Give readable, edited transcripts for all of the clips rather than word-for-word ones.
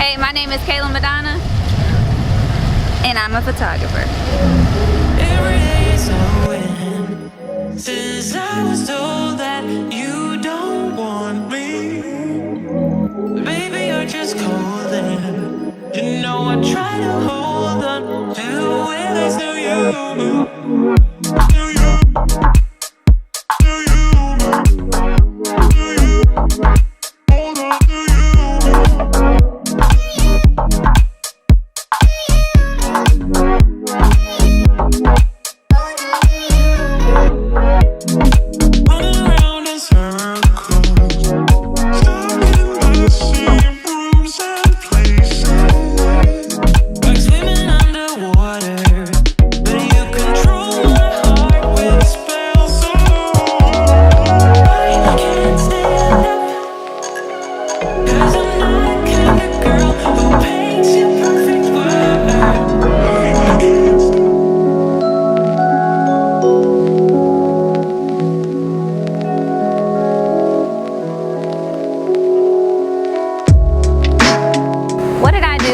Hey, my name is Kayla MaDonna, and I'm a photographer. Every day is a win. Since I was told that you don't want me, baby, you're just calling. You know I try to hold on to where I still you.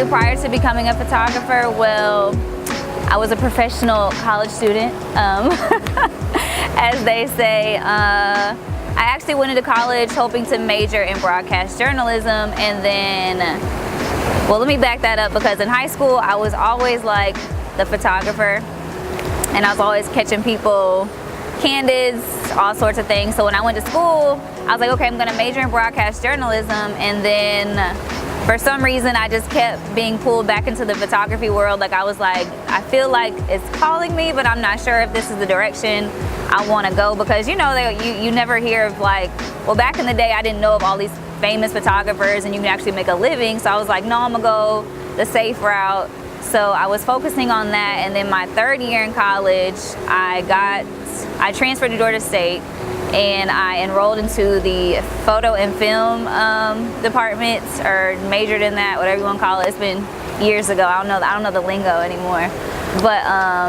Prior to becoming a photographer, well, I was a professional college student, as they say. I actually went into college hoping to major in broadcast journalism, and then, well, let me back that up, because in high school I was always like the photographer, and I was always catching people candids, all sorts of things. So when I went to school, I was like, okay, I'm gonna major in broadcast journalism, and then for some reason, I just kept being pulled back into the photography world. Like, I was like, I feel like it's calling me, but I'm not sure if this is the direction I want to go, because you know, you never hear of, like, well, back in the day, I didn't know of all these famous photographers and you can actually make a living. So I was like, no, I'm gonna go the safe route. So I was focusing on that, and then my third year in college, I transferred to Georgia State, and I enrolled into the photo and film department, or majored in that, whatever you want to call it. It's been years ago. I don't know the lingo anymore. But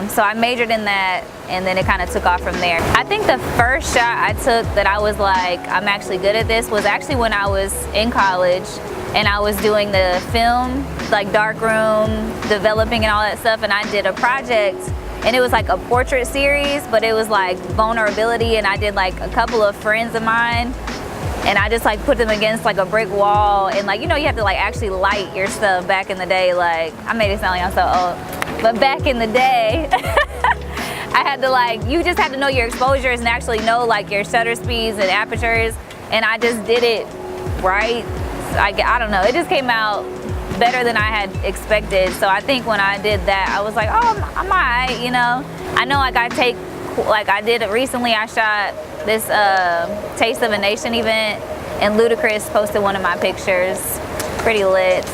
so I majored in that, and then it kind of took off from there. I think the first shot I took that I was like, I'm actually good at this, was actually when I was in college and I was doing the film, like darkroom, developing and all that stuff, and I did a project. And it was like a portrait series, but it was like vulnerability, and I did like a couple of friends of mine, and I just like put them against like a brick wall, and like, you know, you have to like actually light your stuff back in the day. Like, I made it sound like I'm so old, but back in the day, I had to like, you just had to know your exposures and actually know like your shutter speeds and apertures, and I just did it right. I don't know, it just came out better than I had expected. So I think when I did that, I was like, oh, I'm alright, you know. I know, like, I did it recently. I shot this Taste of a Nation event, and Ludacris posted one of my pictures. Pretty lit.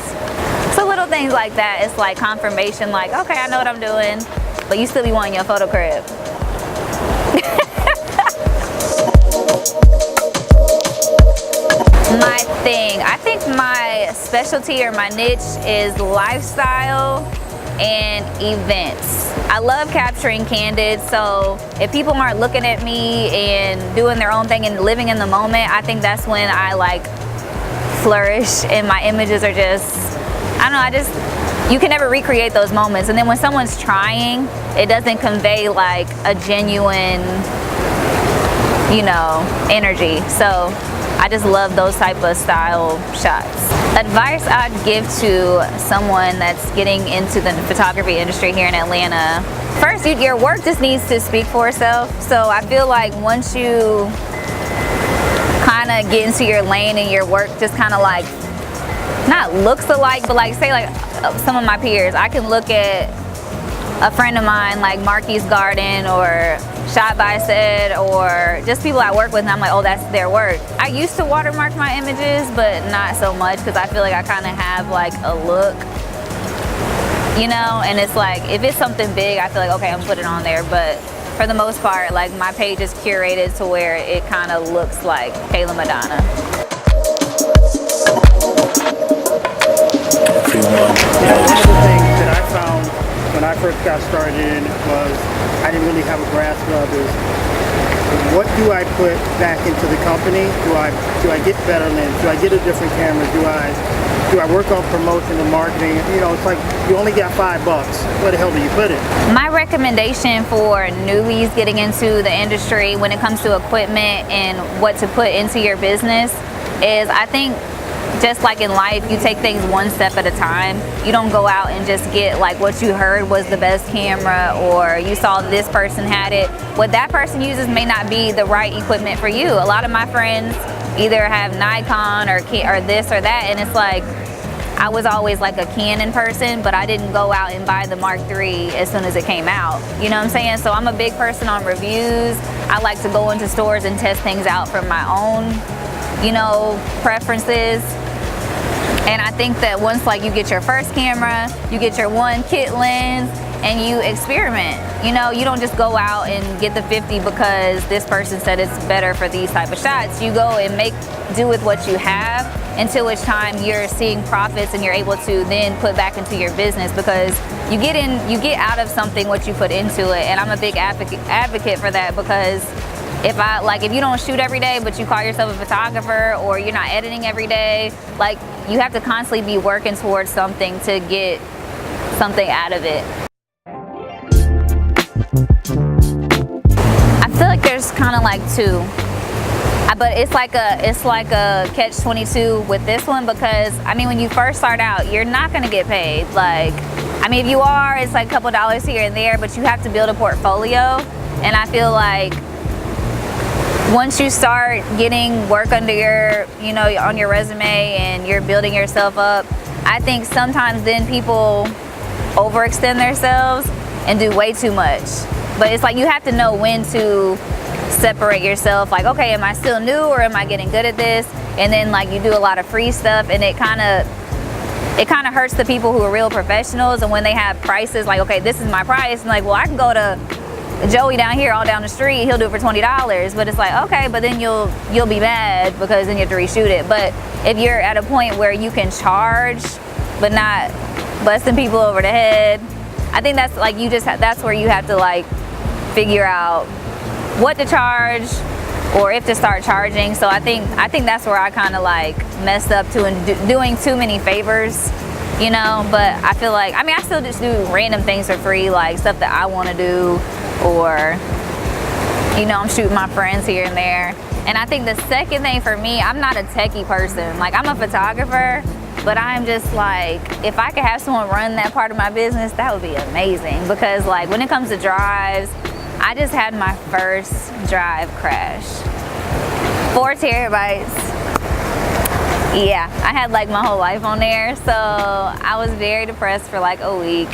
So little things like that, it's like confirmation, like, okay, I know what I'm doing, but you still be wanting your photo crib. My thing, I think my specialty or my niche is lifestyle and events. I love capturing candid, so if people aren't looking at me and doing their own thing and living in the moment, I think that's when I like flourish, and my images are just, I don't know, you can never recreate those moments. And then when someone's trying, it doesn't convey like a genuine, you know, energy. So I just love those type of style shots. Advice I'd give to someone that's getting into the photography industry here in Atlanta. First, your work just needs to speak for itself. So I feel like once you kind of get into your lane and your work just kind of like, not looks alike, but like, say like some of my peers, I can look at a friend of mine like Marquise Garden or Shot by Said, or just people I work with, and I'm like, oh, that's their work. I used to watermark my images, but not so much, because I feel like I kind of have like a look, you know, and it's like, if it's something big, I feel like, okay, I'm putting it on there, but for the most part, like, my page is curated to where it kind of looks like Kayla MaDonna. One of the things that I found when I first got started was I didn't really have a grasp of is what do I put back into the company? Do I get better lens? Do I get a different camera? Do I work on promotion and marketing? You know, it's like you only got $5. Where the hell do you put it? My recommendation for newbies getting into the industry when it comes to equipment and what to put into your business is, I think, just like in life, you take things one step at a time. You don't go out and just get like what you heard was the best camera, or you saw this person had it. What that person uses may not be the right equipment for you. A lot of my friends either have Nikon or this or that, and it's like, I was always like a Canon person, but I didn't go out and buy the Mark III as soon as it came out. You know what I'm saying? So I'm a big person on reviews. I like to go into stores and test things out from my own, you know, preferences. And I think that once like you get your first camera, you get your one kit lens, and you experiment. You know, you don't just go out and get the 50 because this person said it's better for these type of shots. You go and do with what you have until it's time you're seeing profits and you're able to then put back into your business, because you get out of something what you put into it. And I'm a big advocate for that, because if you don't shoot every day but you call yourself a photographer, or you're not editing every day, like, you have to constantly be working towards something to get something out of it. I feel like there's kind of like two, but it's like a catch-22 with this one, because I mean, when you first start out, you're not gonna get paid. Like, I mean, if you are, it's like a couple dollars here and there, but you have to build a portfolio. And I feel like once you start getting work under your, you know, on your resume, and you're building yourself up, I think sometimes then people overextend themselves and do way too much. But it's like you have to know when to separate yourself. Like, okay, am I still new, or am I getting good at this? And then like you do a lot of free stuff, and it kind of hurts the people who are real professionals. And when they have prices like, okay, this is my price, and like, well, I can go to Joey down here, all down the street, he'll do it for $20. But it's like, okay, but then you'll be mad because then you have to reshoot it. But if you're at a point where you can charge but not busting people over the head, I think that's like, that's where you have to like figure out what to charge, or if to start charging. So I think that's where I kind of like messed up too, and doing too many favors, you know. But I feel like, I mean, I still just do random things for free, like stuff that I want to do, or, you know, I'm shooting my friends here and there. And I think the second thing for me, I'm not a techie person. Like, I'm a photographer, but I'm just like, if I could have someone run that part of my business, that would be amazing. Because like, when it comes to drives, I just had my first drive crash. 4 terabytes. Yeah, I had like my whole life on there. So I was very depressed for like a week.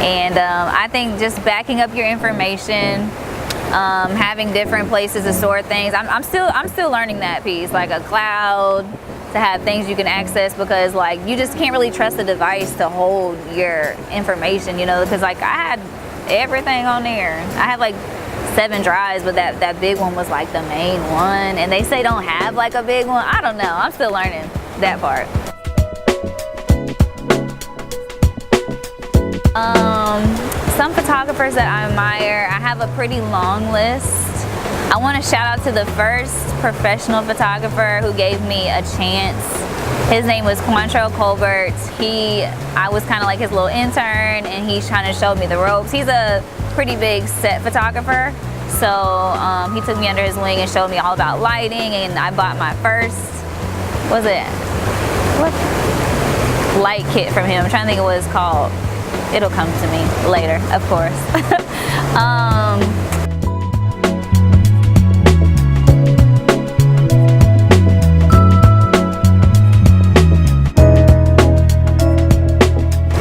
And I think just backing up your information, having different places to store things. I'm still learning that piece, like a cloud to have things you can access, because like you just can't really trust the device to hold your information, you know, because like I had everything on there. I have like 7 drives, but that big one was like the main one, and they say don't have like a big one. I don't know, I'm still learning that part. Some photographers that I admire, I have a pretty long list. I want to shout out to the first professional photographer who gave me a chance. His name was Quantrell Colbert. I was kind of like his little intern, and he's trying to show me the ropes. He's a pretty big set photographer, so he took me under his wing and showed me all about lighting. And I bought my first, light kit from him. I'm trying to think of what it's called. It'll come to me later, of course.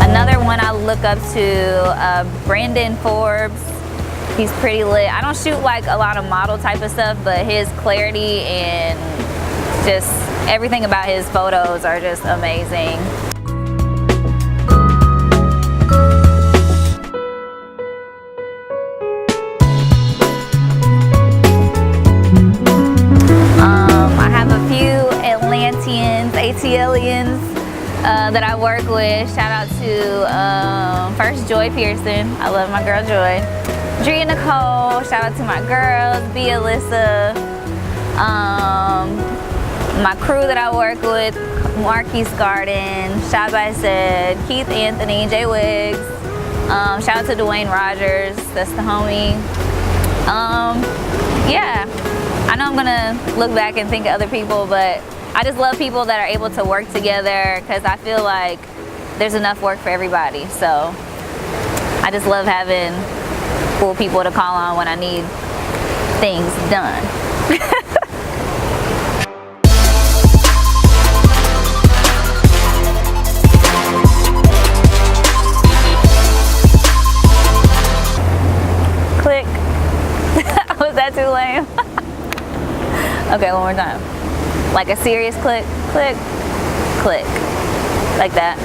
Another one I look up to, Brandon Forbes. He's pretty lit. I don't shoot like a lot of model type of stuff, but his clarity and just everything about his photos are just amazing. I have a few Atlanteans, ATLians. that I work with. Shout out to first Joy Pearson. I love my girl Joy. Dre and Nicole. Shout out to my girls, B. Alyssa. My crew that I work with, Marquise Garden, Shabbai said, Keith Anthony, Jay Wiggs. Shout out to Dwayne Rogers. That's the homie. Yeah, I know I'm gonna look back and think of other people, but I just love people that are able to work together because I feel like there's enough work for everybody. So I just love having cool people to call on when I need things done. Click. Was that too lame? Okay, one more time. Like a serious click, click, click. Like that.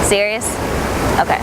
Serious? Okay.